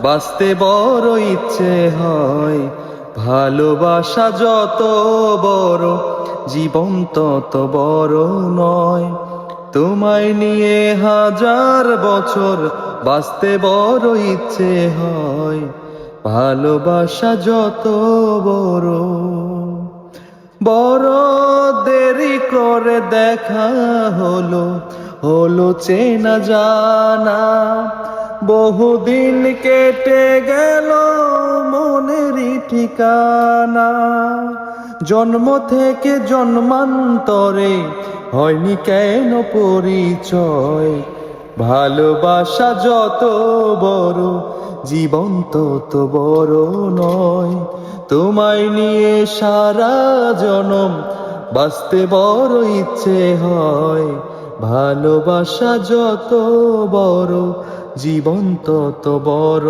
বাঁচতে বড় ইচ্ছে হয়। ভালোবাসা যত বড়, জীবন তত বড় নয়। তোমায় নিয়ে হাজার বছর বাঁচতে বড় ইচ্ছে হয়। ভালোবাসা যত বড়, বড় দেরি করে দেখা হলো, হলো চেনা জানা। বহুদিন কেটে গেল মনেরই ঠিকানা। জন্ম থেকে জন্মান্তরে হয়নি কেন পরিচয়। ভালোবাসা যত বড়, জীবন তত বড় নয়। তোমায় নিয়ে সারা জনম বাঁচতে বড় ইচ্ছে হয়। ভালোবাসা যত বড়, জীবন তত বড়।